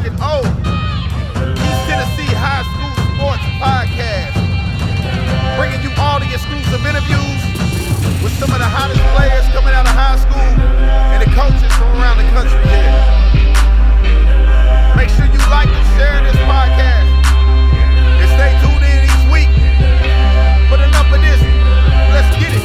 fucking old. East Tennessee High School Sports Podcast. Bringing you all the exclusive interviews with some of the hottest players coming out of high school and the coaches from around the country here. Make sure you like and share this podcast. And stay tuned in each week. But enough of this. Let's get it.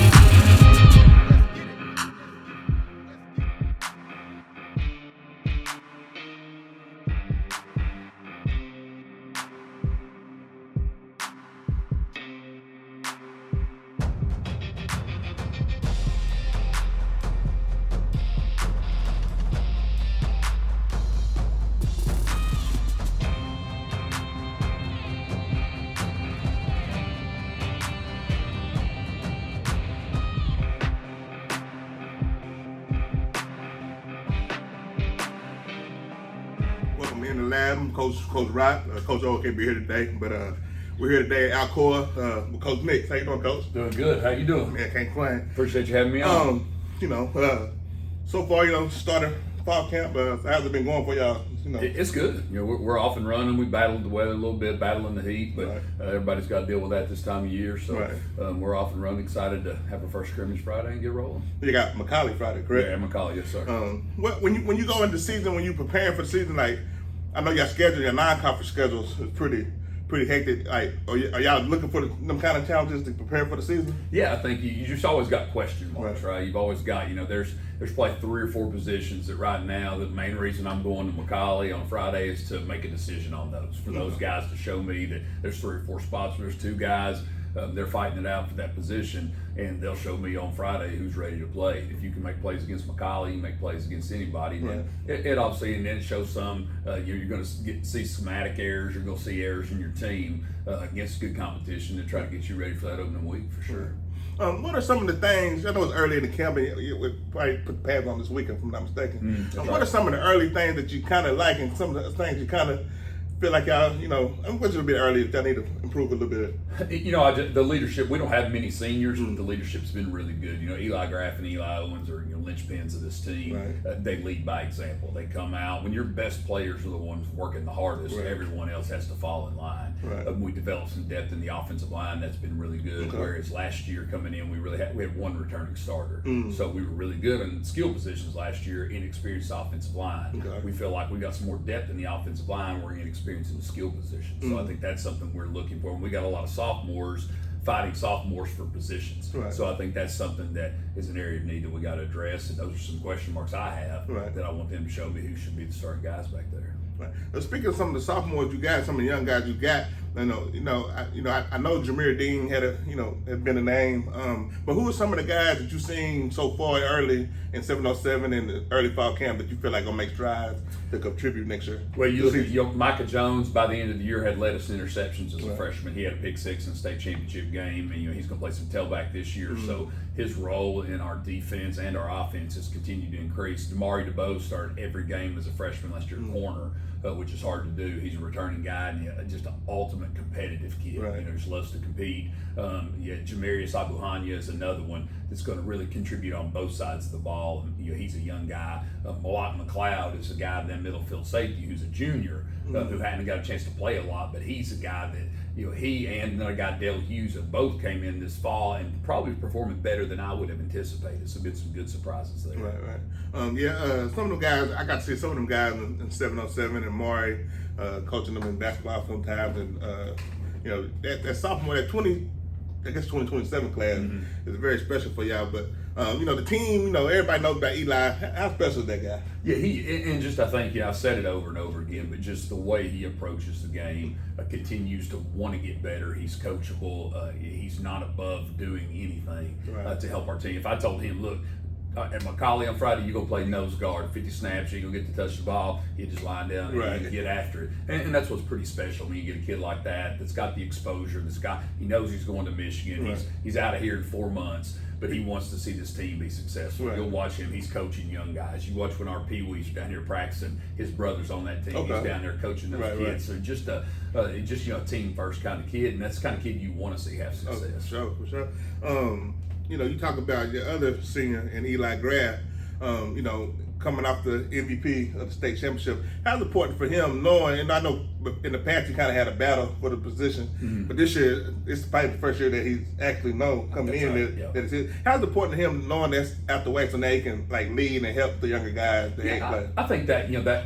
Welcome in the lab, Coach Rock. Coach O can't be here today, but we're here today at Alcoa with Coach Nix. How you doing, Coach? Doing good. How you doing? Yeah, can't complain. Appreciate you having me on. So far, started fall camp. How's it been going for y'all? It's good. We're off and running. We battled the weather a little bit, battling the heat, but right. Everybody's got to deal with that this time of year. So right. We're off and running. Excited to have our first scrimmage Friday and get rolling. You got McCallie Friday, correct? Yeah, McCallie, yes, sir. When you go into the season, when you preparing for the season, like I know your non-conference schedules is pretty hectic. Like, are y'all looking for them kind of challenges to prepare for the season? Yeah, I think you just always got question marks, right? You've always got, there's probably 3 or 4 positions that right now, the main reason I'm going to McCallie on Friday is to make a decision on those, for those guys to show me that there's 3 or 4 spots where there's 2 guys, they're fighting it out for that position, and they'll show me on Friday who's ready to play. If you can make plays against McCallie, you make plays against anybody. Right. Then it obviously, and then it shows some, you're going to see schematic errors, you're going to see errors in your team against good competition to try to get you ready for that opening week for sure. What are some of the things, I know it's early in the camp, we probably put the pads on this weekend if I'm not mistaken. What are some of the early things that you kind of like and some of the things you kind of feel like y'all, I'm a bit early if y'all need to improve a little bit? The leadership, we don't have many seniors, but the leadership's been really good. Eli Graf and Eli Owens are linchpins of this team. Right. They lead by example. They come out. When your best players are the ones working the hardest, right. Everyone else has to fall in line. Right. We developed some depth in the offensive line. That's been really good. Okay. Whereas last year coming in, we had 1 returning starter. So we were really good in skill positions last year, inexperienced offensive line. Okay. We feel like we got some more depth in the offensive line. We're inexperienced in the skill position. So I think that's something we're looking for. And we got a lot of sophomores fighting sophomores for positions. Right. So I think that's something that is an area of need that we got to address. And those are some question marks I have right. that I want them to show me who should be the starting guys back there. Right. Now, speaking of some of the sophomores you got, some of the young guys you got, I know Jameer Dean had been a name, but who are some of the guys that you've seen so far early in 707 in the early fall camp that you feel like gonna make strides to contribute next year? Well, you look at Micah Jones. By the end of the year, had led us in interceptions as a right. freshman. He had a pick 6 in the state championship game, and he's gonna play some tailback this year. So his role in our defense and our offense has continued to increase. Damari DeBose started every game as a freshman last year, corner. Which is hard to do. He's a returning guy and just an ultimate competitive kid. Right. Just loves to compete. Jamarius Abuhanya is another one that's going to really contribute on both sides of the ball. And, he's a young guy. Malak McLeod is a guy in that middle field safety who's a junior who hadn't got a chance to play a lot, but he's a guy that he and another guy, Dale Hughes, have both came in this fall and probably performing better than I would have anticipated. So, been some good surprises there. Right. Some of them guys, I got to see some of them guys in 707 and Maury coaching them in basketball sometimes. And, that sophomore, that 2027 class is very special for y'all. But, the team, everybody knows about Eli. How special is that guy? Yeah, I think, I've said it over and over again, but just the way he approaches the game, continues to want to get better. He's coachable. He's not above doing anything to help our team. If I told him, look, at McCallie on Friday, you're going to play nose guard, 50 snaps, you're going to get to touch the ball, you just line down and get after it. And that's what's pretty special when you get a kid like that's got the exposure, he knows he's going to Michigan, he's out of here in 4 months, but he wants to see this team be successful. Right. You'll watch him, he's coaching young guys. You watch when our Pee-wees are down here practicing, his brother's on that team, he's down there coaching those kids. So just a team first kind of kid, and that's the kind of kid you want to see have success. For sure. You talk about your other senior in Eli Graf. coming off the MVP of the state championship. How important for him knowing, and I know in the past he kind of had a battle for the position, but this year, it's probably the first year that he's actually known coming in that it's his. How's it important to him knowing that's out the way so now he can like lead and help the younger guys that ain't play? I think that,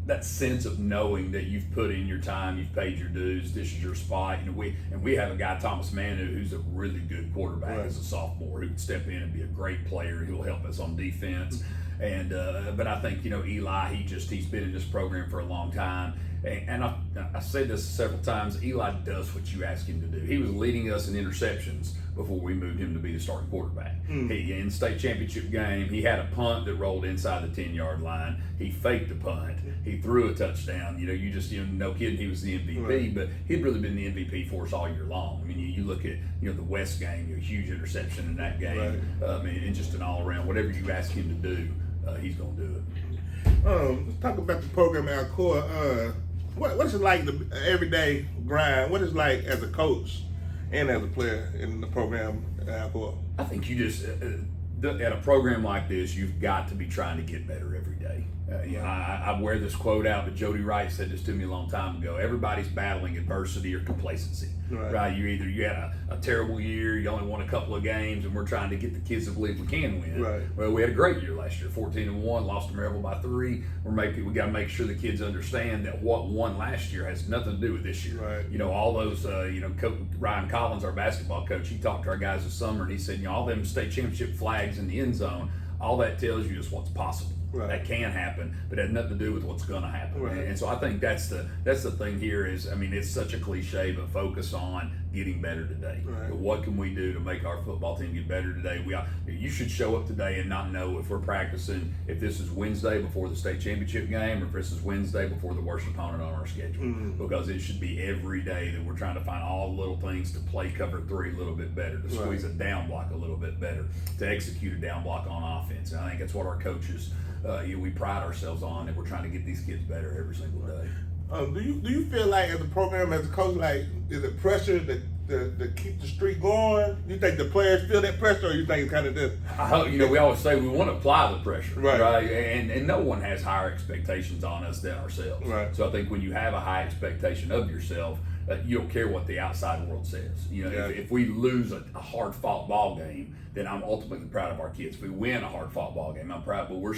that sense of knowing that you've put in your time, you've paid your dues, this is your spot. We have a guy, Thomas Manu, who's a really good quarterback as a sophomore, who can step in and be a great player, who will help us on defense. And but I think Eli, he's been in this program for a long time, and I said this several times. Eli does what you ask him to do. He was leading us in interceptions before we moved him to be the starting quarterback. He, in the state championship game, he had a punt that rolled inside the 10-yard line. He faked the punt. He threw a touchdown. No kidding, he was the MVP, but he'd really been the MVP for us all year long. I mean, you look at the West game, a huge interception in that game. And just an all-around, whatever you ask him to do, he's gonna do it. Let's talk about the program at Alcoa. What is it like the everyday grind? What is it like as a coach and as a player in the program at Alcoa? I think you just at a program like this, you've got to be trying to get better every day. I wear this quote out, but Jody Wright said this to me a long time ago. Everybody's battling adversity or complacency, right? You had a terrible year, you only won a couple of games, and we're trying to get the kids to believe we can win. Right. Well, we had a great year last year, 14-1, lost to Maryville by 3. We got to make sure the kids understand that what won last year has nothing to do with this year. Right. All those, Coach Ryan Collins, our basketball coach, he talked to our guys this summer, and he said, all them state championship flags in the end zone, all that tells you is what's possible. Right. That can happen, but it had nothing to do with what's going to happen. Right. And so I think that's the thing here is, it's such a cliche, but focus on getting better today. Right. What can we do to make our football team get better today? You should show up today and not know if we're practicing, if this is Wednesday before the state championship game or if this is Wednesday before the worst opponent on our schedule. Because it should be every day that we're trying to find all the little things to play cover 3 a little bit better, to squeeze a down block a little bit better, to execute a down block on offense. And I think that's what our coaches we pride ourselves on, and we're trying to get these kids better every single day. Do you feel like as a program, as a coach, like is it pressure to keep the streak going? You think the players feel that pressure, or you think it's kind of this? I hope, we always say we want to apply the pressure, right? And no one has higher expectations on us than ourselves. Right. So I think when you have a high expectation of yourself, you don't care what the outside world says. If we lose a hard-fought ball game, then I'm ultimately proud of our kids. If we win a hard-fought ball game, I'm proud, but we're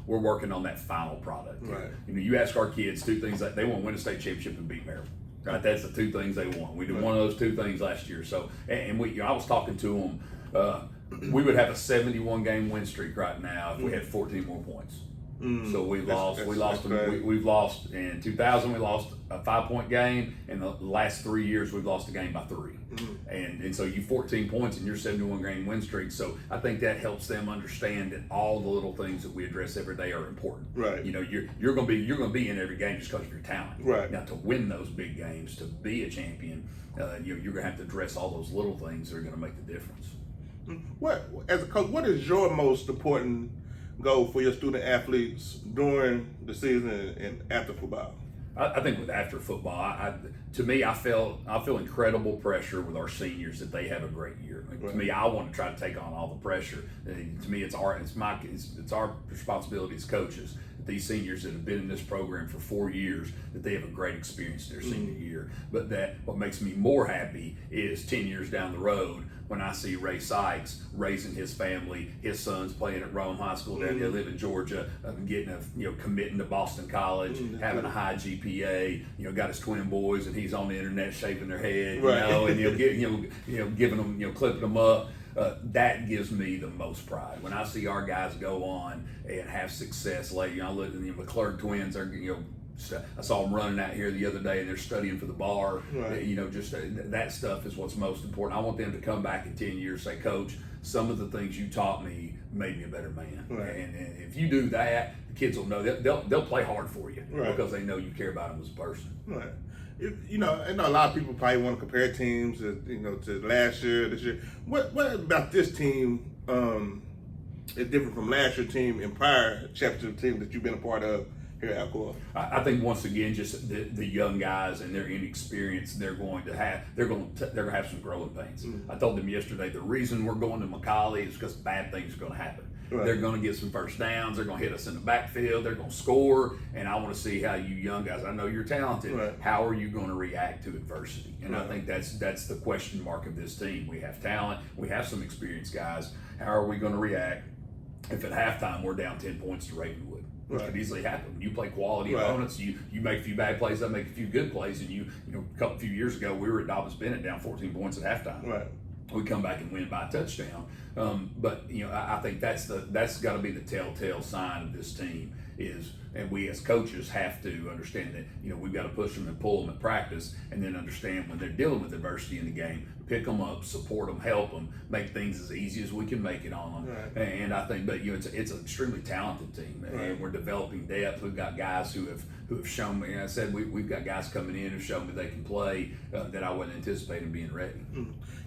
working on that final product. Right. You ask our kids 2 things that they want to win a state championship and beat Maryville. Right, that's the 2 things they want. We did one of those 2 things last year. So, and I was talking to them. We would have a 71 game win streak right now if we had 14 more points. So we've lost in 2000. We lost a 5-point game. In the last 3 years, we've lost a game by 3. And so you 14 points in your 71 game win streak. So I think that helps them understand that all the little things that we address every day are important. Right. You're going to be in every game just because of your talent. Right. Now to win those big games, to be a champion, you're going to have to address all those little things that are going to make the difference. As a coach, what is your most important goal for your student athletes during the season and after football? I think with after football, to me, I feel incredible pressure with our seniors that they have a great year. To me, I want to try to take on all the pressure. To me, it's our responsibility as coaches that these seniors that have been in this program for 4 years, that they have a great experience their senior year. But that what makes me more happy is 10 years down the road, when I see Ray Sykes raising his family, his son's playing at Rome High School down there, live in Georgia, committing to Boston College, having a high GPA, got his twin boys, and he's on the internet shaking their head, and giving them, clipping them up. That gives me the most pride when I see our guys go on and have success. Like I look at the McClurg twins, are I saw them running out here the other day, and they're studying for the bar. Right. Just that stuff is what's most important. I want them to come back in 10 years and say, Coach, some of the things you taught me made me a better man. Right. And if you do that, the kids will know they'll play hard for you because they know you care about them as a person. Right. I know a lot of people probably want to compare teams, to last year, this year. What about this team is different from last year's team and prior championship team that you've been a part of? here at Alcoa? I think once again, just the young guys and their inexperience, they're going to have some growing pains. I told them yesterday the reason we're going to McCallie is because bad things are going to happen. Right. They're going to get some first downs. They're going to hit us in the backfield. They're going to score. And I want to see how you young guys, I know you're talented. Right. How are you going to react to adversity? And I think that's the question mark of this team. We have talent. We have some experienced guys. How are we going to react if at halftime we're down 10 points to Ravenwood? Which could easily happen. When you play quality opponents, you make a few bad plays, I make a few good plays, and a few years ago we were at Dobbins Bennett down 14 points at halftime. Right. We come back and win by a touchdown. But I think that's got to be the telltale sign of this team is, and we as coaches have to understand that we've got to push them and pull them at practice, and then understand when they're dealing with adversity in the game, pick them up, support them, help them, make things as easy as we can make it on them. Right. And I think, but it's an extremely talented team, and we're developing depth. We've got guys who have shown me. I said we've got guys coming in who've shown me they can play that I wasn't anticipating being ready.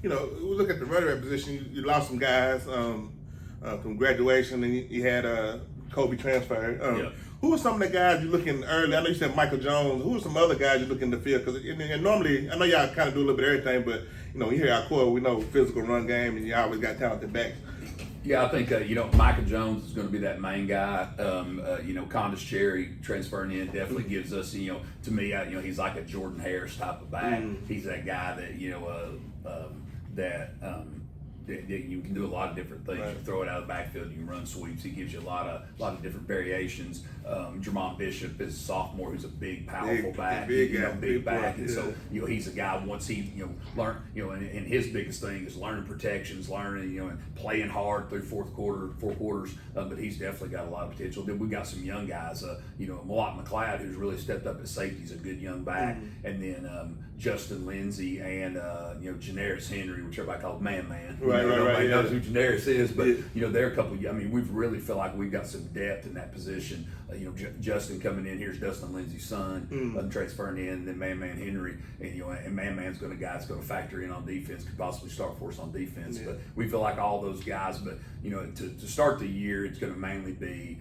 We look at the running back position. You lost some guys from graduation, and you had Kobe transfer. Who are some of the guys you're looking early? I know you said Michael Jones. Who are some other guys you're looking to field? Because normally, I know y'all kind of do a little bit of everything, but you hear our core, we know physical run game, and you always got talented backs. Yeah, I think Michael Jones is going to be that main guy. Condis Cherry transferring in definitely gives us to me he's like a Jordan Harris type of back. He's that guy that you can do a lot of different things. Right. You throw it out of the backfield, you can run sweeps. He gives you a lot of different variations. Jermont Bishop is a sophomore who's a big, powerful back, big back, and so he's a guy once he learn and his biggest thing is learning protections, learning and playing hard through four quarters. But he's definitely got a lot of potential. Then we got some young guys. Malott McLeod, who's really stepped up at safety, is a good young back, and then Justin Lindsay and Janaris Henry, which everybody calls Man. Nobody knows who Janaris is, but they're a couple. We really feel like we've got some depth in that position. Justin coming in, here's Dustin Lindsay's son, transferring in, and then Man Henry, and Man's going to factor in on defense, could possibly start for us on defense. But we feel like all those guys. But to start the year, it's going to mainly be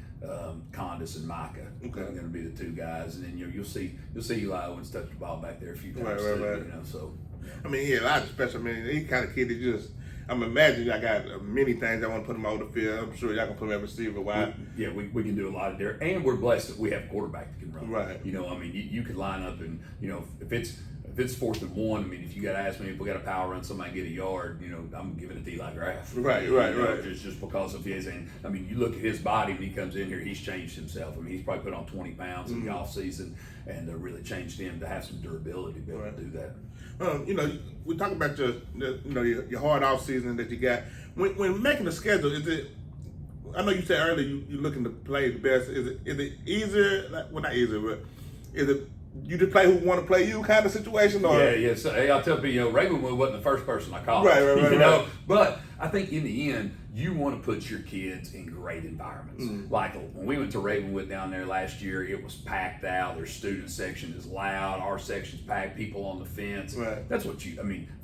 Condis and Micah. Okay. Are going to be the two guys, and then you'll see Eli Owens touch the ball back there a few times too. So. A lot of special. He kind of kid that just. I'm imagining I got many things I want to put him on the field. I'm sure y'all can put him at receiver. Why? We can do a lot of there, and we're blessed that we have a quarterback that can run. Right. You could line up and if it's 4th and 1. If you got to ask me if we got a power run, somebody get a yard. I'm giving it to Eli Graf. Right. Just because of his, and you look at his body when he comes in here, he's changed himself. He's probably put on 20 pounds in the off season, and really changed him to have some durability to be able to do that. We talk about your hard off season that you got. When making the schedule, is it? I know you said earlier you're looking to play the best. Is it easier? Not easier, but is it you just play who want to play you kind of situation? Or? Yeah. So I'll tell people, Ravenwood wasn't the first person I called. Right. But I think in the end, you want to put your kids in great environments. Like when we went to Ravenwood down there last year, it was packed out. Their student section is loud. Our section's packed. People on the fence. Right. That's what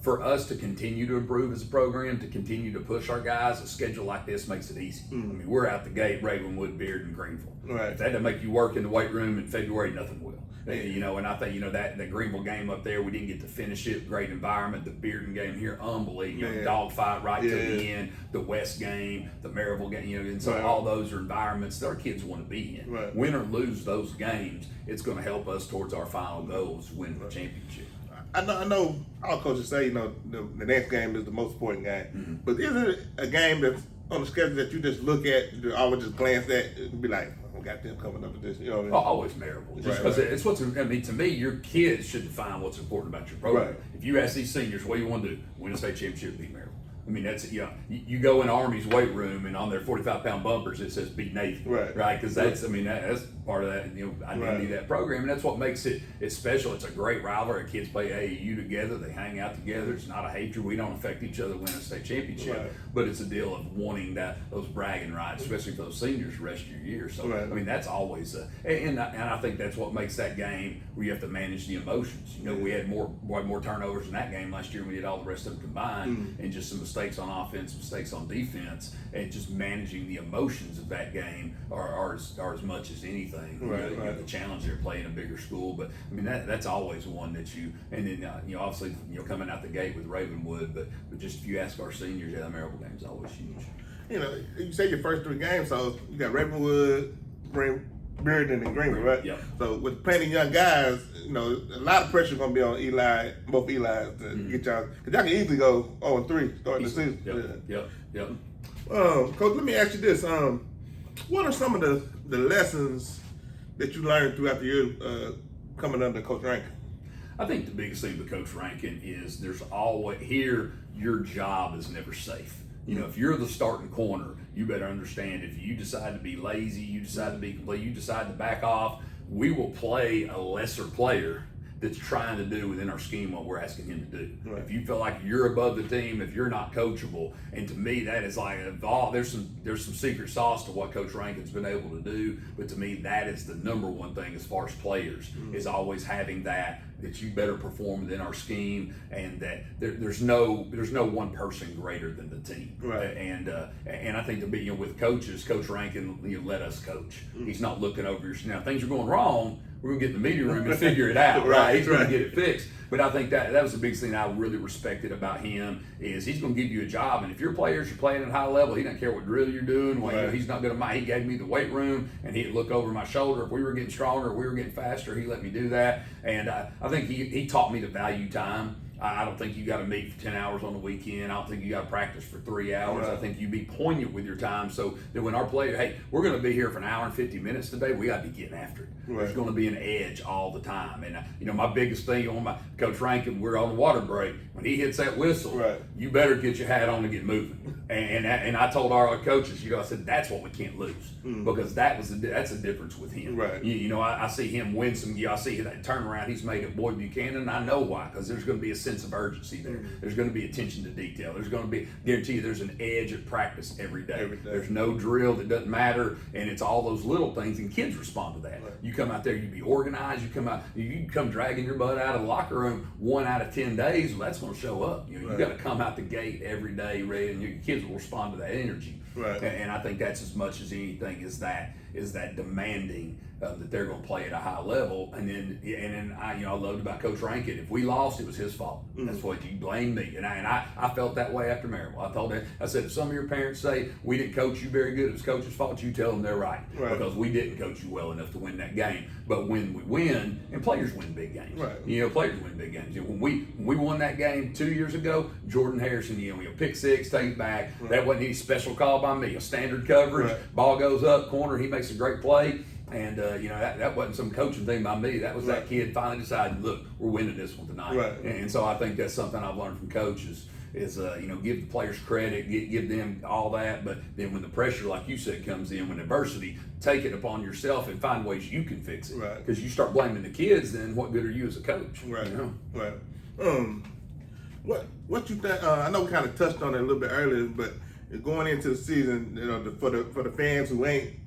for us to continue to improve as a program, to continue to push our guys, a schedule like this makes it easy. We're out the gate, Ravenwood, Beard, and Greenville. Right. If that doesn't make you work in the weight room in February, nothing will. And I think that the Greenville game up there, we didn't get to finish it. Great environment. The Bearden game here, unbelievable. Dogfight right to the end. The West game, the Maryville game. And so all those are environments that our kids want to be in. Right. Win or lose those games, it's going to help us towards our final goals, win the championship. I know all coaches say the next game is the most important game, but is it a game that's on the schedule that you just look at, always just glance at, and be like, we got them coming up with this, Always Maryville. Just because it's what's, to me, your kids should define what's important about your program. Right. If you ask these seniors, what do you want to do? Win a state championship, beat Maryville. That's you go in Army's weight room and on their 45-pound bumpers it says beat Navy, right? Because that's that's part of that identity of that program, and that's what makes it special. It's a great rivalry. Kids play AAU together, they hang out together. It's not a hatred. We don't affect each other winning a state championship, but it's a deal of wanting those bragging rights, especially for those seniors the rest of your year. So that's always and I think that's what makes that game where you have to manage the emotions. We had more turnovers in that game last year. We did all the rest of them combined, and just some mistakes mistakes on offense, mistakes on defense, and just managing the emotions of that game are as much as anything. Right, you know, the challenge they're playing a bigger school, but I mean that's always one that and then obviously coming out the gate with Ravenwood, but just if you ask our seniors, the Maryville game's always huge. You know, you say your first 3 games, so you got Ravenwood, Bearden, and Greenville, right? Yep. So with playing young guys, a lot of pressure going to be on both Eli's to get y'all, because y'all can easily go 0-3 starting the season. Yep. Coach, let me ask you this: what are some of the lessons that you learned throughout the year coming under Coach Rankin? I think the biggest thing with Coach Rankin is there's always here. Your job is never safe. If you're the starting corner, you better understand if you decide to be lazy, you decide to be complete, you decide to back off, we will play a lesser player that's trying to do within our scheme what we're asking him to do. Right. If you feel like you're above the team, if you're not coachable, and to me that is like there's some secret sauce to what Coach Rankin's been able to do, but to me that is the number one thing as far as players is always having that you better perform within our scheme, and that there's no one person greater than the team. Right. And I think with coaches, Coach Rankin let us coach. He's not looking over your now things are going wrong. We're gonna get in the meeting room and figure it out, right? He's gonna get it fixed. But I think that was the biggest thing I really respected about him is he's gonna give you a job, and if your players are playing at a high level, he doesn't care what drill you're doing. Well, he's not gonna. He gave me the weight room, and he'd look over my shoulder if we were getting stronger, if we were getting faster. He let me do that, and I think he taught me to value time. I don't think you got to meet for 10 hours on the weekend. I don't think you got to practice for 3 hours. Right. I think you be poignant with your time so that when our player, hey, we're going to be here for an hour and 50 minutes today, we got to be getting after it. Right. There's going to be an edge all the time. And, my biggest thing on my Coach Rankin, we're on the water break. When he hits that whistle, right, you better get your hat on and get moving. And I told our coaches, I said, that's what we can't lose because that's the difference with him. Right. I see him win some. I see that turnaround he's made at Boyd Buchanan. I know why, because there's going to be a sense of urgency there. There's going to be attention to detail. There's going to be, guarantee you, there's an edge at practice every day. There's no drill that doesn't matter, and it's all those little things, and kids respond to that. Right. You come out there, you be organized. You come dragging your butt out of the locker room 1 out of 10 days. Well, that's going to show up. You got to come out the gate every day ready, and your kids will respond to that energy. Right. And I think that's as much as anything is that demanding that they're going to play at a high level. And then I loved about Coach Rankin. If we lost, it was his fault. That's what you blame me. And I felt that way after Maryville. I said, if some of your parents say we didn't coach you very good, it was coach's fault, you tell them they're right. Because we didn't coach you well enough to win that game. But when we win, and players win big games. Right. Players win big games. When we won that game 2 years ago, Jordan Harrison, pick six, take it back. Right. That wasn't any special call by me. A standard coverage, ball goes up, corner, he makes a great play. And that wasn't some coaching thing by me. That was that kid finally decided, look, we're winning this one tonight. Right. And so I think that's something I've learned from coaches is give the players credit, give them all that. But then when the pressure, like you said, comes in, when adversity, take it upon yourself and find ways you can fix it. Right. Because you start blaming the kids, then what good are you as a coach? Right. Right. What you think? I know we kind of touched on it a little bit earlier, but going into the season, for the fans who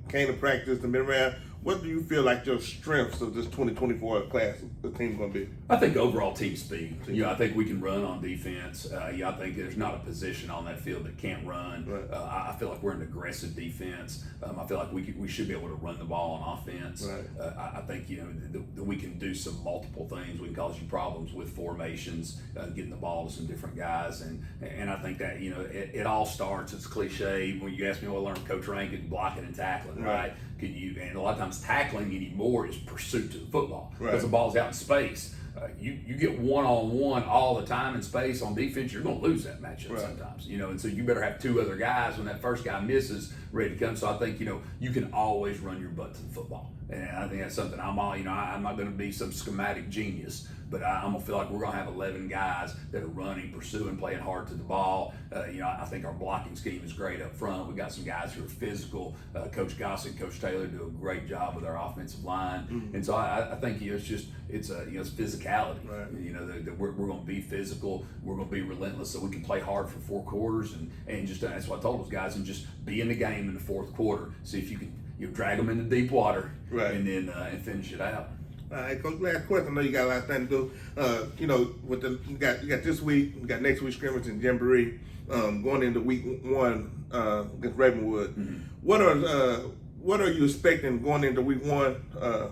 came to practice and been around, what do you feel like your strengths of this 2024 class, the team, going to be? I think overall team speed. I think we can run on defense. I think there's not a position on that field that can't run. Right. I feel like we're an aggressive defense. I feel like we should be able to run the ball on offense. Right. I think that we can do some multiple things. We can cause you problems with formations, getting the ball to some different guys, and I think that it all starts. It's cliche when you ask me what I learned from Coach Rankin, blocking and tackling, right? And a lot of times tackling anymore is pursuit to the football because the ball's out in space. You get one-on-one all the time in space on defense, you're going to lose that matchup sometimes. And so you better have two other guys when that first guy misses ready to come. So I think you can always run your butt to the football, and I think that's something I'm not going to be some schematic genius, but I'm gonna feel like we're gonna have 11 guys that are running, pursuing, playing hard to the ball. I think our blocking scheme is great up front. We got some guys who are physical. Coach Gossett, Coach Taylor do a great job with our offensive line, and so I think it's physicality. Right. That we're gonna be physical. We're gonna be relentless, so we can play hard for 4 quarters, and just that's what I told those guys, and just be in the game in the 4th quarter. See if you can drag them into deep water, right, and then and finish it out. All right, Coach. Last question. I know you got a lot of things to do. You know, with you got this week, you got next week scrimmage in Jamboree. Going into week 1 against Ravenwood. Mm-hmm. What are you expecting going into week 1?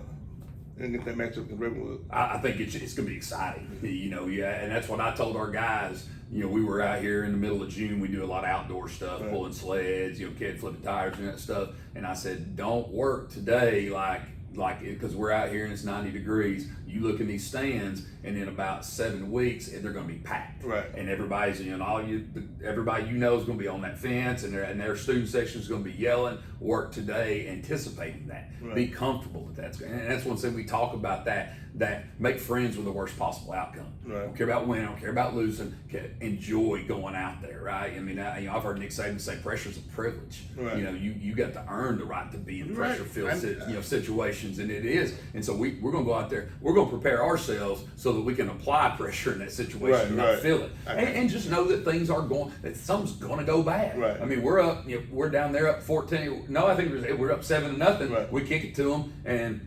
And get that matchup against Ravenwood. I think it's going to be exciting, and that's what I told our guys. We were out here in the middle of June. We do a lot of outdoor stuff, right. Pulling sleds, kid flipping tires and that stuff. And I said, don't work today like because we're out here and it's 90 degrees. You look in these stands, and in about 7 weeks, they're going to be packed. Right. And everybody's, everybody is going to be on that fence, and their student section is going to be yelling. Work today, anticipating that. Right. Be comfortable with that. And that's one thing we talk about, that make friends with the worst possible outcome. Right. Don't care about winning. Don't care about losing. Enjoy going out there. Right. I mean, I've heard Nick Saban say pressure's a privilege. Right. You got to earn the right to be in pressure-filled situations, and it is. And so we're going to go out there. We're going to prepare ourselves so that we can apply pressure in that situation, and not feel it, and just know that that something's going to go bad. Right. I mean, we're up. We're down there up 14. No, I think we're up 7-0. Right. We kick it to them and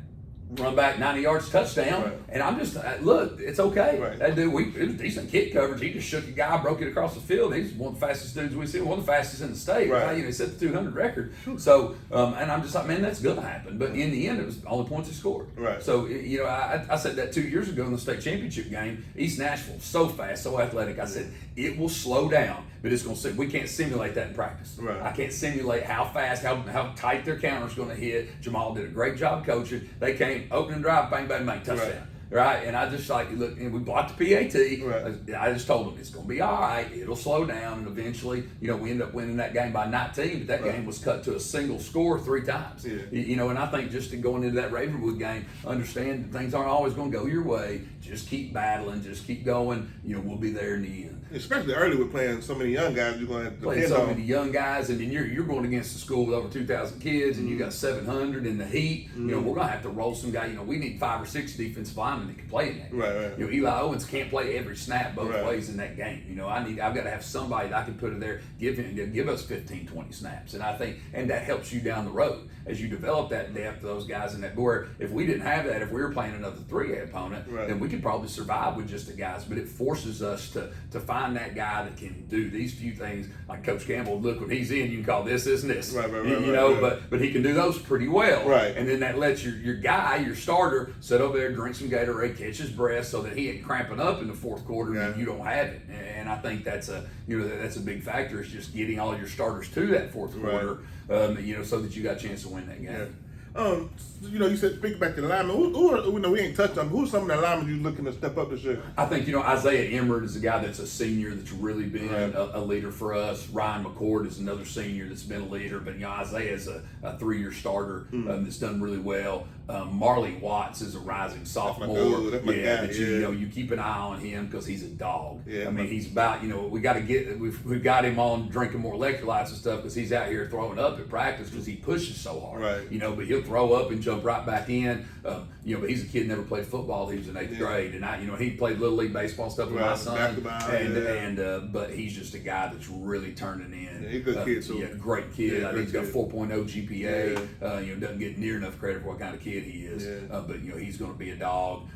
run back 90 yards, touchdown. Right. And I'm just look, it's okay. Right. That dude, it was decent kick coverage. He just shook a guy, broke it across the field. He's one of the fastest dudes we see, one of the fastest in the state. Right. He set the 200 record. So, and I'm just like, man, that's going to happen. But in the end, it was all the points he scored. Right. So, I said that 2 years ago in the state championship game. East Nashville, so fast, so athletic. I said it will slow down, but it's going to. We can't simulate that in practice. Right. I can't simulate how fast, how tight their counter's going to hit. Jamal did a great job coaching. They came opening drive, bang, bang, bang, touchdown. Right. And I just look, and we blocked the PAT. Right. I just told them it's going to be all right. It'll slow down, and eventually, we end up winning that game by 19. But that game was cut to a single score 3 times. Yeah. And I think just in going into that Ravenwood game, understand that things aren't always going to go your way. Just keep battling, just keep going. We'll be there in the end. Especially early with playing so many young guys, you're going to have to play so many young guys, and then you're going against a school with over 2,000 kids, and you got 700 in the heat. We're going to have to roll some guys. We need 5 or 6 defensive linemen that can play in that game. Right. Eli Owens can't play every snap both ways in that game. I've got to have somebody that I can put in there, give us 15, 20 snaps, and I think, and that helps you down the road as you develop that depth of those guys in that. Where if we didn't have that, if we were playing another 3A opponent, then we could probably survive with just the guys. But it forces us to find that guy that can do these few things. Like Coach Campbell, look, when he's in, you can call this and this. But he can do those pretty well. Right. And then that lets your guy, your starter, sit over there, drink some Gatorade, catch his breath, so that he ain't cramping up in the fourth quarter and you don't have it. And I think that's a big factor, is just getting all your starters to that fourth quarter, so that you got a chance to win that game. Yeah. You said, speak back to the linemen. We ain't touched on. Who's some of the linemen you looking to step up this year? I think, Isaiah Emmert is a guy that's a senior that's really been a leader for us. Ryan McCord is another senior that's been a leader. But, Isaiah is a 3-year starter that's done really well. Marley Watts is a rising sophomore. That's my guy. You keep an eye on him because he's a dog. Yeah, he's about, we've got him on drinking more electrolytes and stuff because he's out here throwing up at practice because he pushes so hard. Right. But he'll throw up and jump right back in. But he's a kid never played football. He was in 8th grade, and he played Little League baseball stuff with my son. But he's just a guy that's really turning in. Yeah, he's a good kid too. Yeah, great kid. Yeah, I think he's got 4.0 GPA. Yeah. Doesn't get near enough credit for what kind of kid he is. Yeah. But he's going to be a dog.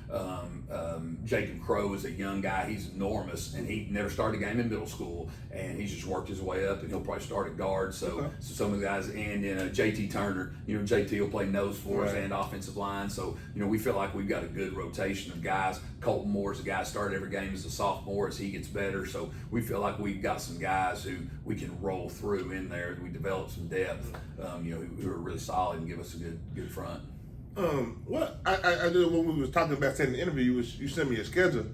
Jacob Crow is a young guy. He's enormous, and he never started a game in middle school, and he's just worked his way up, and he'll probably start at guard. So some of the guys, and then JT Turner, JT will play nose for us and offensive line. So we feel like we've got a good rotation of guys. Colton Moore's a guy that started every game as a sophomore as he gets better. So we feel like we've got some guys who we can roll through in there. We develop some depth, who are really solid and give us a good front. What I did when we was talking about setting the interview, you sent me a schedule.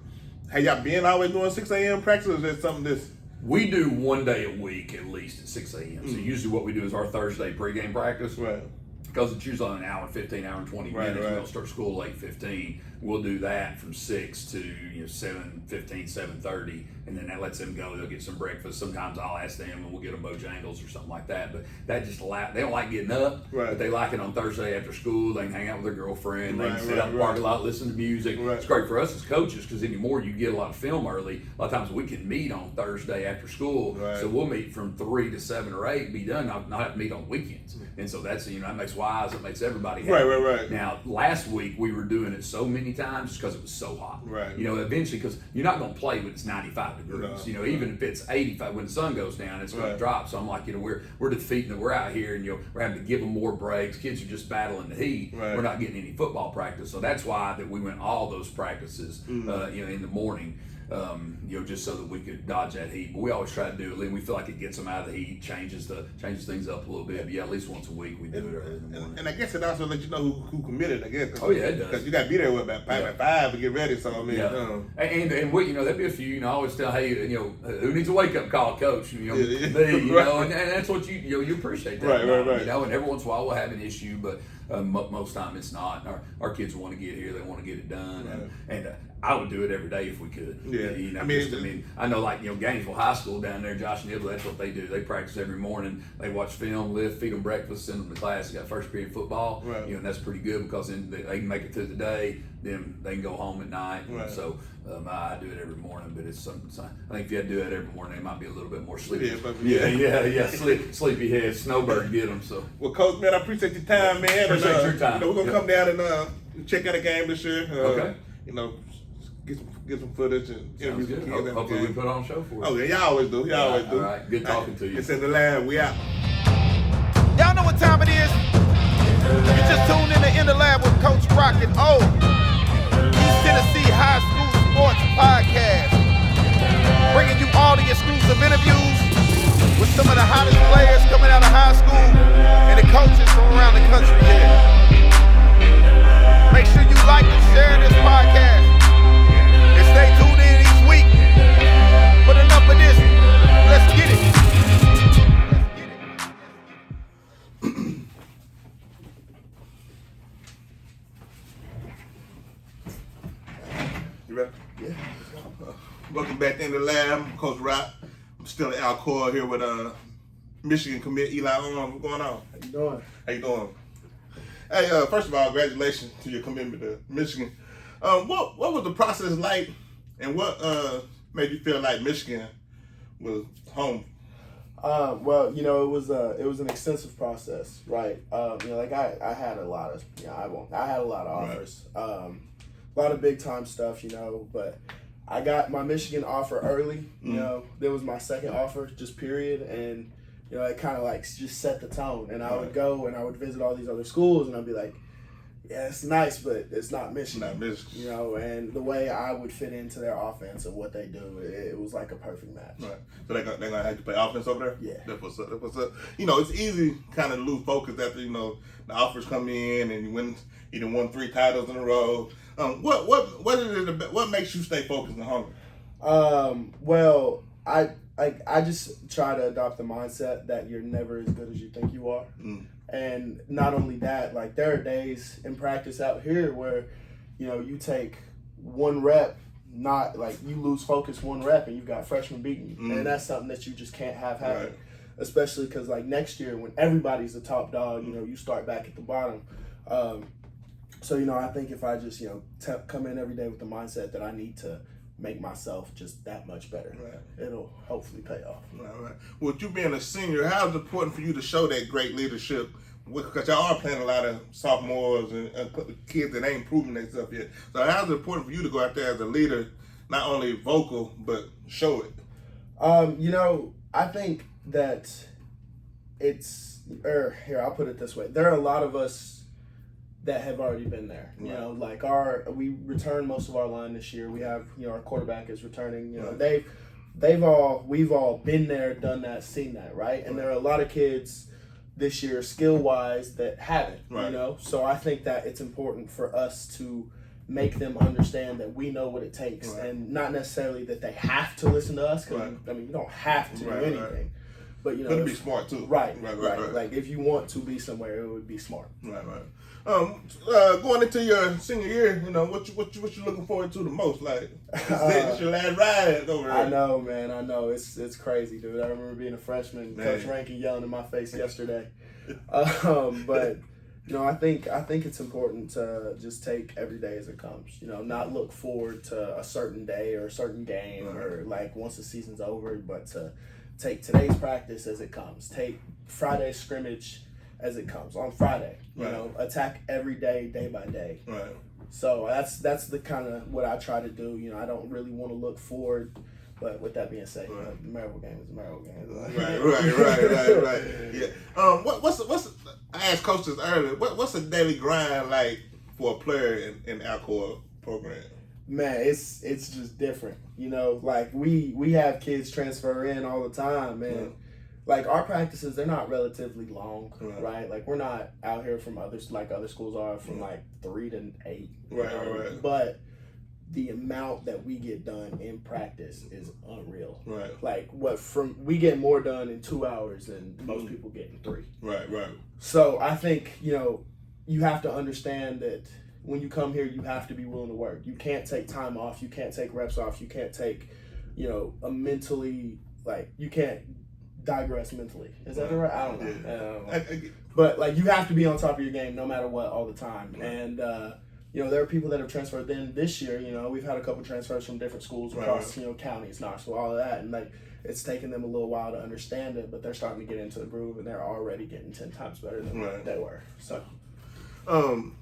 Have y'all been always doing 6 a.m. practice, or is that something that's... We do 1 day a week at least at 6 a.m. So usually what we do is our Thursday pregame practice. Right. Because it's usually an hour and 15, hour and 20 minutes. We don't start school at 8:15. We'll do that from 6 to 7:15, 7:30, and then that lets them go. They'll get some breakfast. Sometimes I'll ask them, and we'll get them Bojangles or something like that. But that just they don't like getting up, but they like it on Thursday after school. They can hang out with their girlfriend. They can sit out in the parking lot, listen to music. It's great for us as coaches because anymore you get a lot of film early. A lot of times we can meet on Thursday after school, so we'll meet from 3 to 7 or 8, be done. Not have to meet on weekends, and so that's that makes wise. It makes everybody happy. Right. Now last week we were doing it so many times because it was so hot. Eventually, because you're not going to play when it's 95 degrees. Even if it's 85, when the sun goes down, it's going to drop. So I'm like, we're defeating it. We're out here, and we're having to give them more breaks. Kids are just battling the heat. We're not getting any football practice. So that's why that we went all those practices, in the morning. Just so that we could dodge that heat. But we always try to do it. We feel like it gets them out of the heat, changes things up a little bit. But at least once a week we do it early in the morning. And I guess it also lets you know who committed. I guess. Oh yeah, it does. Because you got to be there about 5 to get ready. So I mean, and we, there'd be a few. I always tell, hey, who needs a wake up call, coach? Me, and that's what you appreciate that. Right. And every once in a while we'll have an issue, but most time it's not. Our kids want to get here. They want to get it done, and I would do it every day if we could. I know, like Gainesville High School down there, Josh Nibble. That's what they do. They practice every morning. They watch film, lift, feed them breakfast, send them to class. They got first period football. And that's pretty good because then they can make it through the day. Then they can go home at night. So I do it every morning, but it's something. I think if you had to do it every morning, they might be a little bit more sleepy. Sleepy head, snowbird get them. So well, Coach, man, I appreciate your time, man. Appreciate your time. We're gonna come down and check out a game this year. Okay. Get some footage and interview some kids. Hopefully we put on a show for you. Oh yeah, y'all always do. All right, good talking to you. It's in the lab. We out. Y'all know what time it is. You just tuned in the lab with Coach Rock and O. East Tennessee High School Sports Podcast. Bringing you all the exclusive interviews with some of the hottest players coming out of high school and the coaches from around the country here. Make sure you like and share this podcast. And stay tuned in each week. But enough of this. Let's get it. You ready? Yeah. Welcome back in the lab. I'm Coach Rock. I'm still at Alcoa here with Michigan commit Eli Owens. What's going on? How you doing? Hey, first of all, congratulations to your commitment to Michigan. What was the process like, and what made you feel like Michigan was home? Well, it was an extensive process, right? I had a lot of, I had a lot of offers, a lot of big time stuff, but I got my Michigan offer early. There was my second offer, just period, and it kind of like just set the tone. And I would go and I would visit all these other schools, and I'd be like, yeah, it's nice, but it's not Michigan. And the way I would fit into their offense and what they do, it was like a perfect match. Right. So they're gonna have to play offense over there? Yeah. That's what's up. It's easy kind of to lose focus after, the offers come in and you done won 3 titles in a row. What makes you stay focused and hungry? Well, I just try to adopt the mindset that you're never as good as you think you are. And not only that, like there are days in practice out here where, you take 1 rep, not like you lose focus 1 rep and you've got freshmen beating you. And that's something that you just can't have happen. Right. Especially because like next year when everybody's the top dog, you start back at the bottom. So, I think if I just, come in every day with the mindset that I need to make myself just that much better, it'll hopefully pay off. Right. Well, you being a senior, how is it important for you to show that great leadership? Because y'all are playing a lot of sophomores and kids that ain't proving themselves yet. So how is it important for you to go out there as a leader, not only vocal, but show it? I think that here, I'll put it this way. There are a lot of us that have already been there. We returned most of our line this year. We have, our quarterback is returning. We've all been there, done that, seen that, right? And there are a lot of kids this year, skill-wise, that haven't, So I think that it's important for us to make them understand that we know what it takes, and not necessarily that they have to listen to us, because you don't have to do anything. But you know, it'd be smart too. Right. Like if you want to be somewhere, it would be smart. Right. Going into your senior year, you know, what you looking forward to the most? Like, it's your last ride over there. I know, man. I know. It's crazy, dude. I remember being a freshman, man. Coach Rankin yelling in my face yesterday. But you know, I think it's important to just take every day as it comes. You know, not look forward to a certain day or a certain game or like once the season's over, but to take today's practice as it comes. Take Friday's scrimmage as it comes on Friday. You know, attack every day, day by day. Right. So that's the kind of what I try to do. You know, I don't really want to look forward. But with that being said, you know, the Maryville game is the Maryville game. Right. Yeah. What's I asked Coach this earlier. What's a daily grind like for a player in Alcoa program? Man, it's just different. You know, like we have kids transfer in all the time, man. Like our practices, they're not relatively long, right? Like we're not out here from others like other schools are from like 3 to 8. Right. But the amount that we get done in practice is unreal. Right. Like we get more done in 2 hours than most people get in 3. Right. So I think, you know, you have to understand that when you come here, you have to be willing to work. You can't take time off. You can't take reps off. You can't take, you know, you can't digress mentally. Is that right? I don't know. But like you have to be on top of your game no matter what all the time. And, you know, there are people that have transferred in this year. You know, we've had a couple transfers from different schools across, you know, counties, Knoxville, all of that. And like, it's taken them a little while to understand it, but they're starting to get into the groove and they're already getting 10 times better than they were. So, who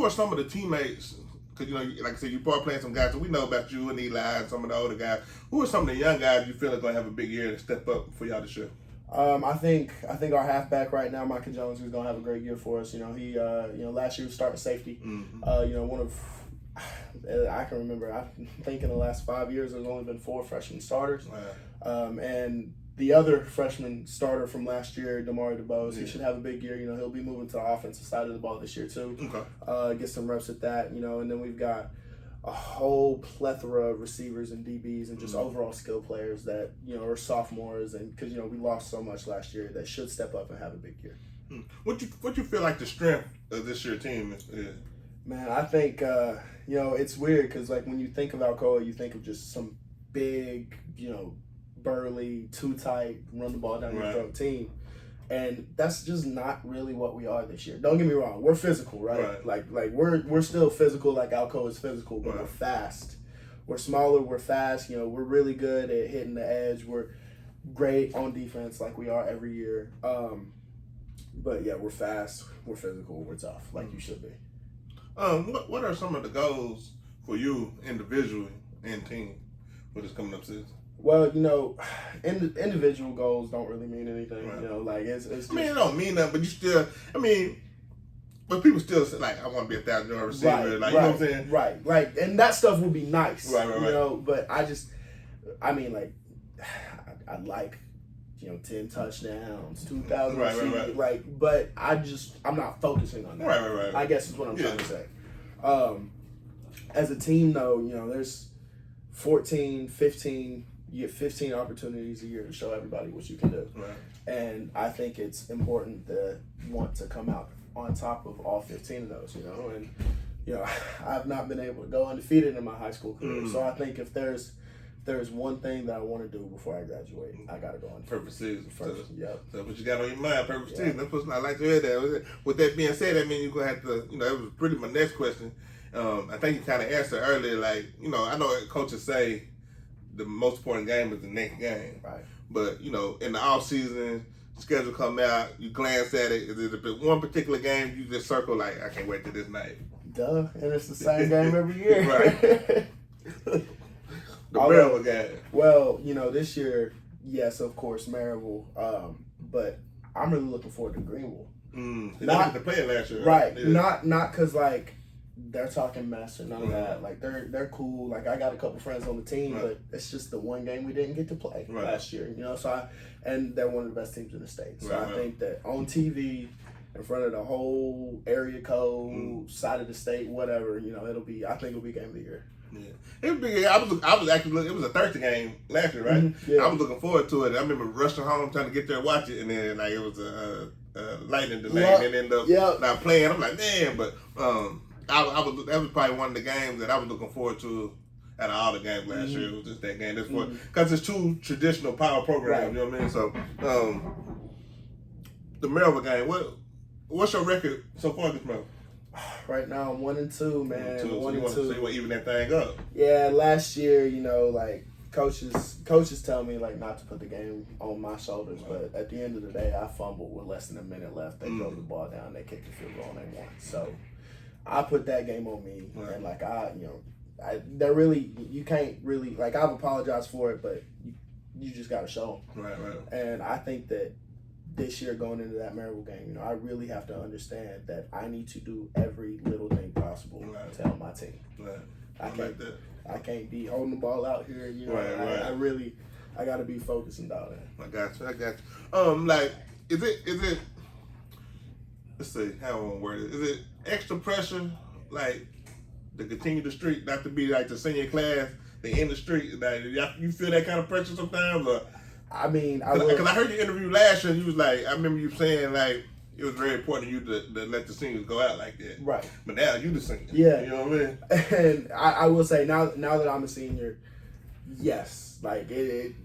are some of the teammates? Because, you know, like I said, you probably playing some guys, so we know about you and Eli and some of the older guys. Who are some of the young guys you feel are going to have a big year and step up for y'all this year? I think our halfback right now, Michael Jones, is gonna have a great year for us. You know, he you know, last year was starting safety. You know, I can remember, I think in the last 5 years there's only been 4 freshman starters. And the other freshman starter from last year, Damari DeBose, he should have a big year. You know, he'll be moving to the offensive side of the ball this year too. Get some reps at that. You know, and then we've got a whole plethora of receivers and DBs and just overall skill players that, you know, are sophomores, and because, you know, we lost so much last year, that should step up and have a big year. What you feel like the strength of this year's team is? Man, I think you know, it's weird because like when you think of Alcoa, you think of just some big, you know, burly, too tight, run the ball down your throat team. And that's just not really what we are this year. Don't get me wrong, we're physical, right? Like we're still physical, like Alcoa is physical, but we're fast. We're smaller, we're fast, you know, we're really good at hitting the edge. We're great on defense like we are every year. But yeah, we're fast, we're physical, we're tough, like you should be. What are some of the goals for you individually and team for this coming up season? Well, you know, individual goals don't really mean anything. You know, like it's just, I mean, it don't mean nothing, but you still, I mean, but people still say, like, I want to be a 1,000-yard receiver. You know what I'm saying? Right. And that stuff would be nice. Right. You know, but I mean, like, I'd like, you know, 10 touchdowns, 2,000 receivers. Like, but I'm not focusing on that. Right. I guess is what I'm trying to say. As a team, though, you know, there's 14, 15, you get 15 opportunities a year to show everybody what you can do. And I think it's important to want to come out on top of all 15 of those, you know. And, you know, I've not been able to go undefeated in my high school career. So I think if there's one thing that I want to do before I graduate, I got to go undefeated. Perfect season. So what you got on your mind, perfect season. That's what I like to hear that. With that being said, I mean, you're going to have to, you know, that was pretty my next question. I think you kind of answered earlier, like, you know, I know coaches say the most important game is the next game. But, you know, in the off season, schedule come out, you glance at it. Is it one particular game you just circle like, I can't wait till this night? Duh, and it's the same game every year. The Maryville game. Well, you know, this year, yes, of course, Maryville. But I'm really looking forward to Greenville. Not to play it last year. Right. Not because, like, they're talking mess or none of that. Like, they're cool. Like, I got a couple friends on the team, but it's just the one game we didn't get to play last year. You know, and they're one of the best teams in the state. So I think that on TV, in front of the whole area code, side of the state, whatever, you know, I think it'll be game of the year. Yeah, it was big. I was actually looking. It was a Thursday game last year, right? Mm-hmm. Yeah. I was looking forward to it. I remember rushing home trying to get there and watch it, and then like it was a lightning delay, and then ended up not playing. I'm like, damn, but that was probably one of the games that I was looking forward to out of all the games last year. It was just that game. That's because it's two traditional power programs. You know what I mean? So the Maryville game. What's your record so far this month? Right now I'm 1-2, man. 1-2. So you want to even that thing up? Yeah, last year, like coaches tell me like not to put the game on my shoulders, but at the end of the day, I fumbled with less than a minute left. They drove the ball down, they kicked the field goal, and they won. So I put that game on me, and like you can't really like I've apologized for it, but you just got to show them. Right. And I think that this year going into that Maryville game, I really have to understand that I need to do every little thing possible to help my team. Right. I can't be holding the ball out here. I got to be focused and dialed in. I got you. Like, is it? Let's see how I want to word it. Is it extra pressure, like, to continue the streak, not to be like the senior class, the end of the street? Like, you feel that kind of pressure sometimes, or? I mean, because I heard your interview last year, and you was like, I remember you saying like it was very important to you to let the seniors go out like that. Right. But now you the senior. Yeah. You know what I mean? And I will say now that I'm a senior, yes, like it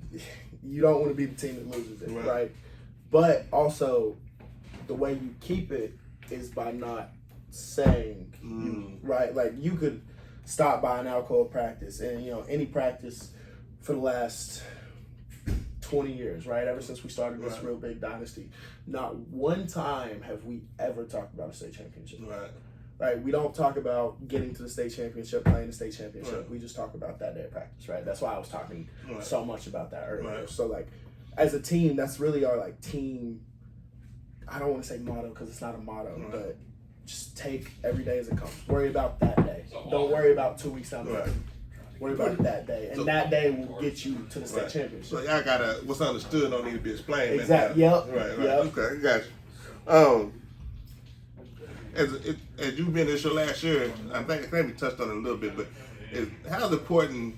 you don't want to be the team that loses it, right? But also, the way you keep it is by not saying right. Like you could stop by an Alcoa practice, and any practice for the last 20 years, right? Ever since we started this real big dynasty, not one time have we ever talked about a state championship. Right? We don't talk about getting to the state championship, playing the state championship. We just talk about that day of practice, right? That's why I was talking so much about that earlier. So like, as a team, that's really our like team. I don't want to say motto because it's not a motto, but just take every day as it comes. Worry about that day. Don't worry about 2 weeks down the road. Worry about it that day, and that day will get you to the state championship. So y'all gotta, what's understood don't need to be explained. Exactly. Yep. Right. Yep. Okay, got you. As you've been this your last year, I think we touched on it a little bit, but how's it important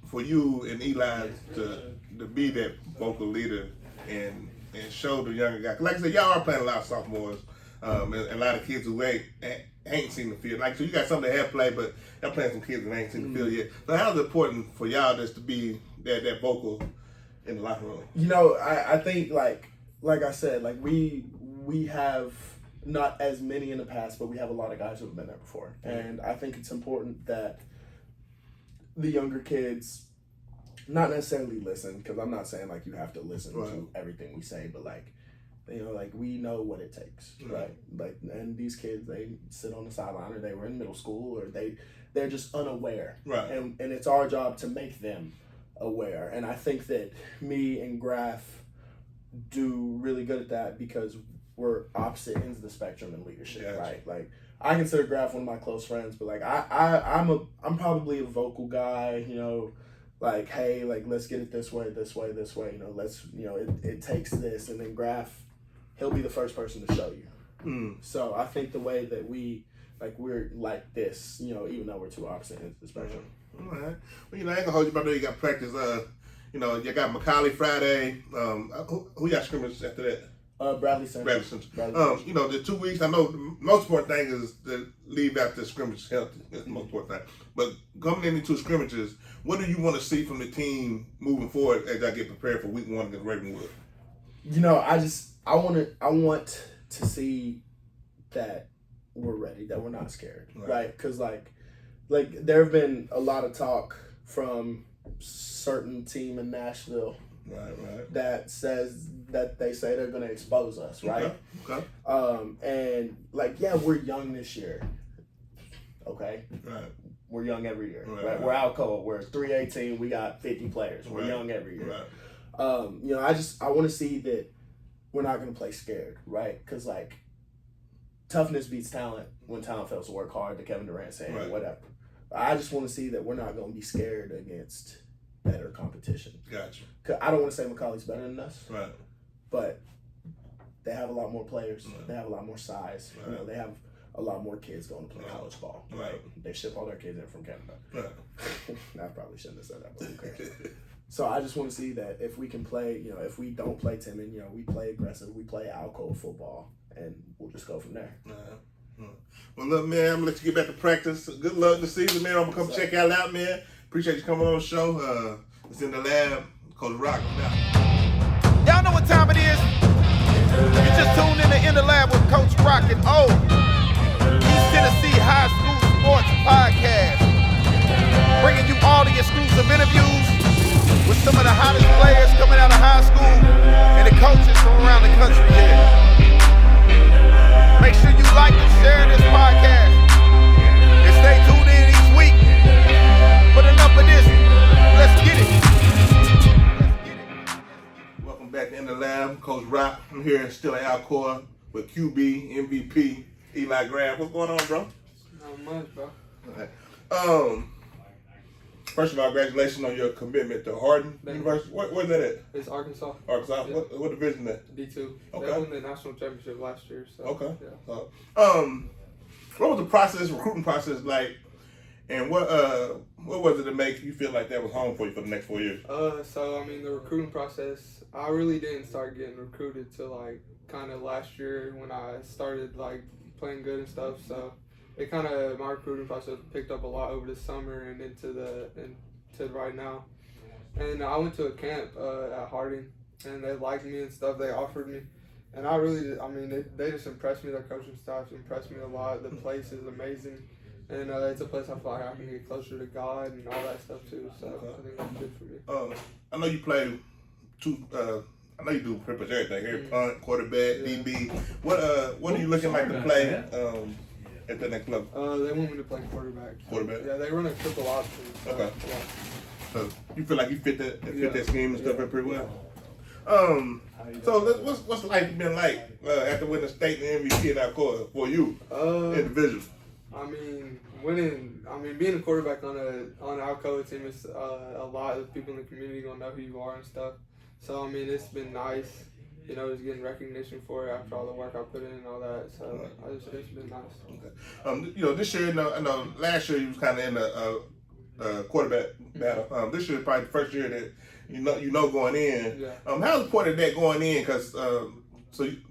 for you and Eli to be that vocal leader and show the younger guys? Like I said, y'all are playing a lot of sophomores, and a lot of kids who ain't seen the field. Like, so you got some that have played, but y'all playing some kids that ain't seen the field yet. So how's it important for y'all just to be that vocal in the locker room? I think like I said, like we have not as many in the past, but we have a lot of guys who have been there before. And I think it's important that the younger kids not necessarily listen, because I'm not saying like you have to listen to everything we say, but like, like we know what it takes, right? Like, and these kids, they sit on the sideline, or they were in middle school, or they're just unaware, right? And it's our job to make them aware. And I think that me and Graf do really good at that because we're opposite ends of the spectrum in leadership, right? Like, I consider Graf one of my close friends, but like I'm probably a vocal guy, like, hey, like, let's get it this way, let's, it takes this, and then Graf, he'll be the first person to show you. So I think the way that we're like this, even though we're two opposite ends of the spectrum. All right. Well, I ain't gonna hold you, but I know you got practice. You got Macaulay Friday. Who y'all scrimmage after that? Bradley Central. The 2 weeks, I know the most important thing is to leave out the scrimmage healthy. That's the most important thing. But coming into scrimmages, what do you want to see from the team moving forward as I get prepared for week 1 against Ravenwood? I want to see that we're ready, that we're not scared, right? Because like there have been a lot of talk from certain team in Nashville, right, that says that they say they're going to expose us, right? Okay. And like, yeah, we're young this year. Okay. Right. We're young every year. Right. We're Alcoa. We're 318. We got 50 players. We're young every year. Right. I want to see that we're not going to play scared, right? Because like, toughness beats talent when talent fails to work hard, to Kevin Durant saying, or whatever. I just want to see that we're not going to be scared against better competition. Gotcha. Cause I don't want to say Macaulay's better than us. Right. But they have a lot more players. Right. They have a lot more size. Right. They have a lot more kids going to play college ball, right? They ship all their kids in from Canada. I probably shouldn't have said that, but who cares? So I just want to see that if we can play, if we don't play timid, we play aggressive, we play Alcoa football, and we'll just go from there. Well, look, man, I'm going to let you get back to practice. Good luck this season, man. I'm going to come check y'all out, man. Appreciate you coming on the show. It's in the lab. Coach Rock, now. Y'all know what time it is. You just tuned in the lab with Coach Rock and East Tennessee High School Sports Podcast. Bringing you all the exclusive interviews with some of the hottest players coming out of high school and the coaches from around the country here. Make sure you like and share this podcast. And stay tuned in each week. But enough of this. Let's get it. Welcome back in the lab. Coach Rock. I'm here still at Alcoa with QB, MVP, Eli Graf. What's going on, bro? Not much, bro. All right. First of all, congratulations on your commitment to Hardin University. Where's that at? It's Arkansas. Arkansas. Yeah. What division is that? D2. Okay. They won the national championship last year. So, Okay. Yeah. What was the recruiting process like, and what was it to make you feel like that was home for you for the next 4 years? So I mean, the recruiting process, I really didn't start getting recruited till like kind of last year when I started like playing good and stuff. So it kind of, my recruiting process picked up a lot over the summer and into right now. And I went to a camp at Harding, and they liked me and stuff. They offered me, and I really, I mean, they just impressed me. Their coaching staff impressed me a lot. The place is amazing, and it's a place I feel like I can get closer to God and all that stuff too. So I think that's good for me. I know you play I know you do pretty much everything here: punt, quarterback, DB. What are you looking like to play at the next level? They want me to play quarterback. Quarterback? Yeah, they run a triple option. So, Okay. Yeah. So you feel like you fit that scheme and stuff pretty well. So what's life been like after winning state and MVP in Alcoa for you, individual? I mean, being a quarterback on an Alcoa team is a lot of people in the community gonna know who you are and stuff. So I mean, it's been nice, just getting recognition for it after all the work I put in and all that. So it's been nice. Okay. This year, I know last year you was kind of in a quarterback battle. This year is probably the first year that you know going in. Yeah. How important that going in? Because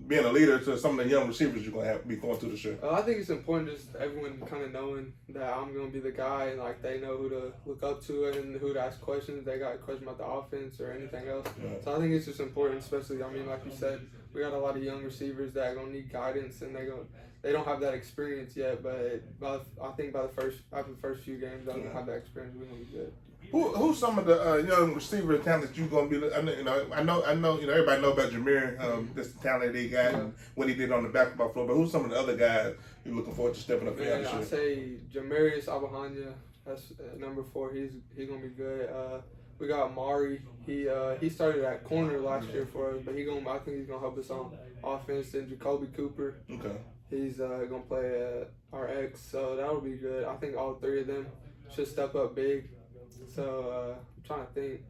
being a leader to some of the young receivers you're gonna have to be going through this year. I think it's important just everyone kind of knowing that I'm gonna be the guy, and like they know who to look up to and who to ask questions. They got a question about the offense or anything else. Right. So I think it's just important, especially like you said, we got a lot of young receivers that are gonna need guidance, and they don't have that experience yet. But I think after the first few games, they're gonna have that experience. We're gonna be good. Who's some of the young receiver talent that you gonna be? I know. Everybody know about Jameer. This talent that he got and what he did on the basketball floor. But who's some of the other guys you're looking forward to stepping up? Man, I say Jamarius Abahanya. That's number 4. He's gonna be good. We got Mari. He started at corner last year for us, but I think he's gonna help us on offense. And Jacoby Cooper. Okay. He's gonna play at our X, so that'll be good. I think all 3 of them should step up big. So I'm trying to think.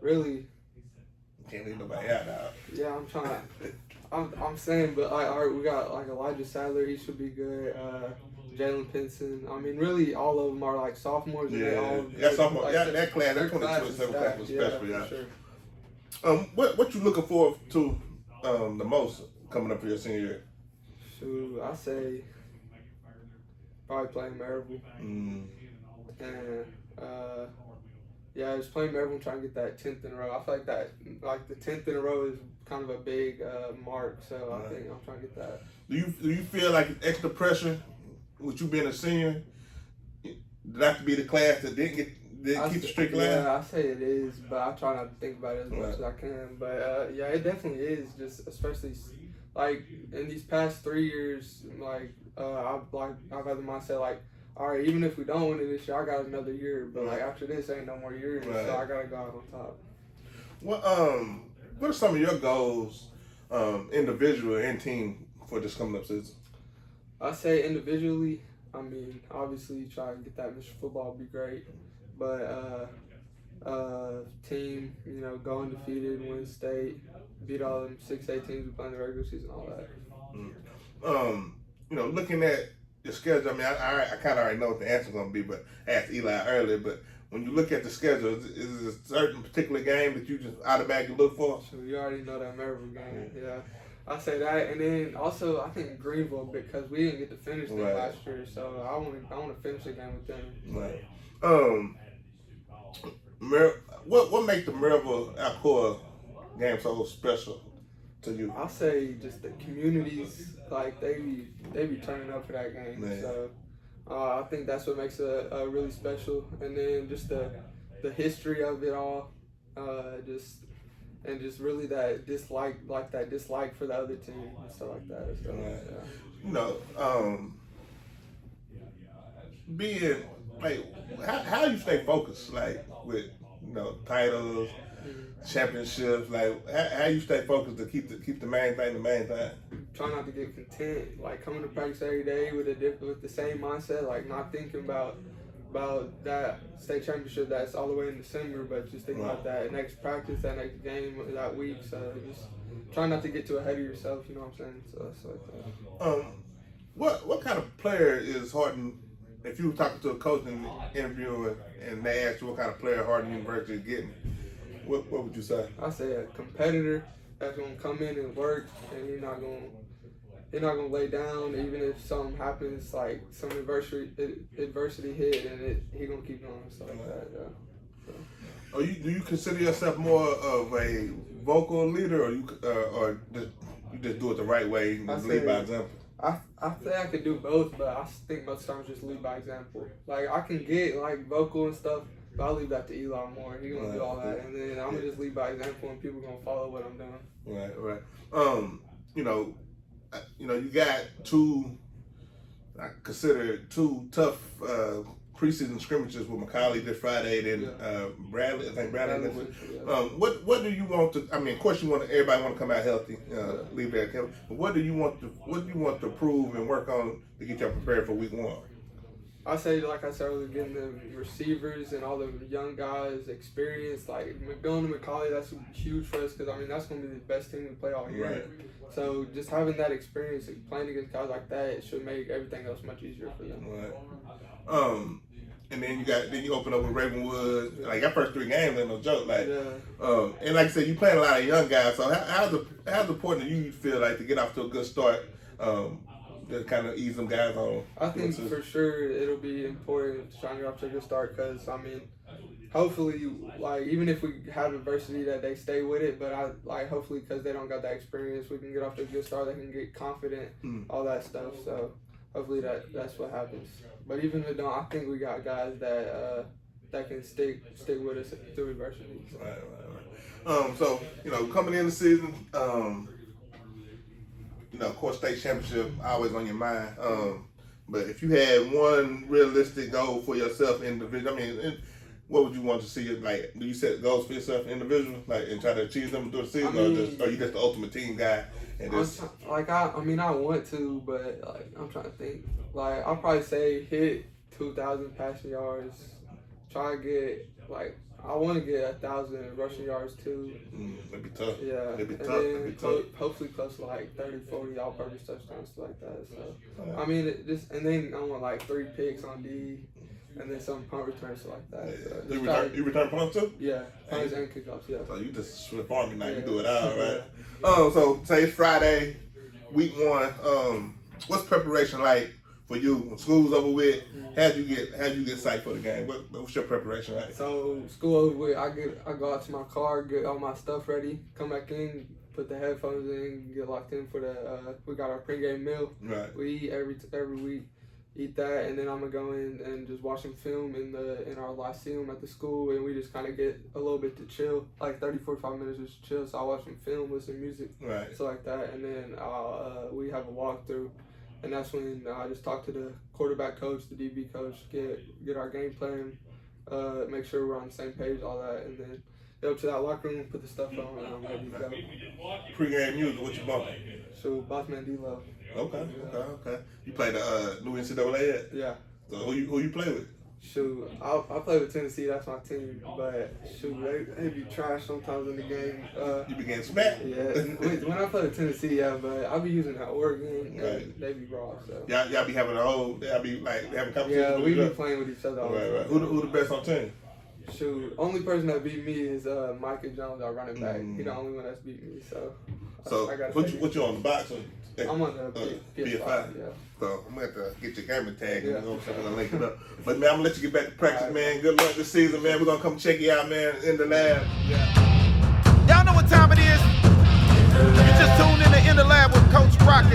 Really, can't leave nobody out now. Yeah, I'm trying to. I'm saying, but we got like Elijah Sadler. He should be good. Jalen Pinson. I mean, really, all of them are like sophomores. Yeah, and they all that's sophomore. like, That class, that 2027 class was special. Yeah, sure. What you looking forward to the most coming up for your senior year? Shoot, I say probably playing Maryville. And just playing Maryville, trying to get that 10th in a row. I feel like the 10th in a row is kind of a big mark, so I think I'm trying to get that. Do you feel like extra pressure with you being a senior? Did that have to be the class that didn't keep the streak alive? Yeah, I say it is, but I try not to think about it as much as I can. But it definitely is. Just especially like in these past 3 years, I've had the mindset like, all right, even if we don't win it this year, I got another year. But like after this, ain't no more years, so I gotta go out on top. What are some of your goals, individual and team, for this coming up season? I say individually, I mean, obviously try to get that Mr. Football would be great. But team, go undefeated, win state, beat all them 6A teams we play in the regular season, all that. Looking at the schedule. I mean, I kind of already know what the answer's gonna be, but I asked Eli earlier. But when you look at the schedule, is there a certain particular game that you just automatically look for? So you already know that Maryville game. Yeah. I say that, and then also I think Greenville, because we didn't get to finish them last year, so I want to finish the game with them. Right. What makes the Maryville Alcoa game so special to you? I say just the communities, like they be turning up for that game. Man. So I think that's what makes it really special, and then just the history of it all, just really that dislike for the other team and stuff like that. So, yeah. You know, being like, how you stay focused, like with titles, championships, like how you stay focused to keep the main thing the main thing. Try not to get content, like coming to practice every day with the same mindset, like not thinking about that state championship that's all the way in December, but just thinking about that next practice, that next game, that week. So just try not to get too ahead of yourself. You know what I'm saying? So that's like that. What kind of player is Hardin? If you were talking to a coach in the interview and they asked you what kind of player Hardin University is getting, what would you say? I say a competitor that's gonna come in and work, and you're not gonna lay down even if something happens, like some adversity hit, and he gonna keep going and stuff like that. Yeah. So. Do you consider yourself more of a vocal leader, or you just do it the right way and lead by example? I think I could do both, but I think most times just lead by example. Like I can get like vocal and stuff, but I'll leave that to Eli more. He's gonna do all that, and then I'm gonna just lead by example, and people gonna follow what I'm doing. Right. You got two, I consider two tough preseason scrimmages with McCallie this Friday, then Bradley. I think Bradley. What do you want to? I mean, of course, everybody want to come out healthy, leave that healthy. But what do you want to prove and work on to get you prepared for week 1? I say, like I said earlier, getting the receivers and all the young guys experience, like going to McCallie, that's huge for us, because I mean that's going to be the best team we play all year. Right. So just having that experience, playing against guys like that, it should make everything else much easier for them. Right. And then you open up with Ravenwood. Like our first 3 games ain't no joke. Like, and like I said, you playing a lot of young guys. So how's important do you feel like to get off to a good start? To kind of ease them guys on. I think for sure it'll be important to try and get off to a good start, because I mean, hopefully, like even if we have adversity, that they stay with it. But hopefully, because they don't got that experience, we can get off to a good start. They can get confident, all that stuff. So hopefully that's what happens. But even if it don't, I think we got guys that can stick with us through adversity. So. Right. So coming in the season. Of course, state championship always on your mind. But if you had one realistic goal for yourself individually, I mean, what would you want to see? Like, do you set goals for yourself individually, like, and try to achieve them through the season, or you just the ultimate team guy? And just I want to, but like I'm trying to think. Like I'll probably say hit 2,000 passing yards. Try to get I want to get 1,000 rushing yards too. That'd be tough. Yeah. That'd be tough. And then hopefully close to 30, 40 all-purpose touchdowns, stuff like that. So I mean, and then I want 3 picks on D, and then some punt returns, stuff like that. So you return punts too? Yeah, punts and kickoffs. Yeah. So you just Swift Army now. You do it all right. So say it's Friday, week 1. What's preparation like for you when school's over with? How'd you get psyched for the game? What's your preparation like? So school over with, I go out to my car, get all my stuff ready, come back in, put the headphones in, get locked in for we got our pregame meal. Right. We eat every week, eat that, and then I'm gonna go in and just watch some film in our Lyceum at the school, and we just kind of get a little bit to chill, 30-45 minutes just to chill. So I watch some film, listen to music, stuff like that, and then we have a walkthrough. And that's when I just talk to the quarterback coach, the DB coach, get our game plan, make sure we're on the same page, all that, and then go up to that locker room, put the stuff on, and I'm ready to go. Pre-game music, what you bumping? So, Bossman D-Lo. Okay. You play the new NCAA yet? Yeah. So who you play with? Shoot, I play with Tennessee. That's my team. But shoot, they be trash sometimes in the game. You be getting smacked. Yeah, when I play with Tennessee, yeah, but I be using that Oregon, Right. and they be raw. So Y'all be having y'all be like having competition. yeah, with we each be other? playing with each other all Right, the right. time. Who the best on team? Shoot, only person that beat me is Micah Jones, our running back. He the only one that's beat me. So I gotta say what you on the box? I'm on the PS5. Yeah. So I'm gonna have to get your camera tag and Yeah. we're gonna link it up. But man, I'm gonna let you get back to practice, All right. man. Good luck this season, man. We're gonna come check you out, man, in the lab. Y'all know what time it is? You just tuned in to In the Lab with Coach Rock.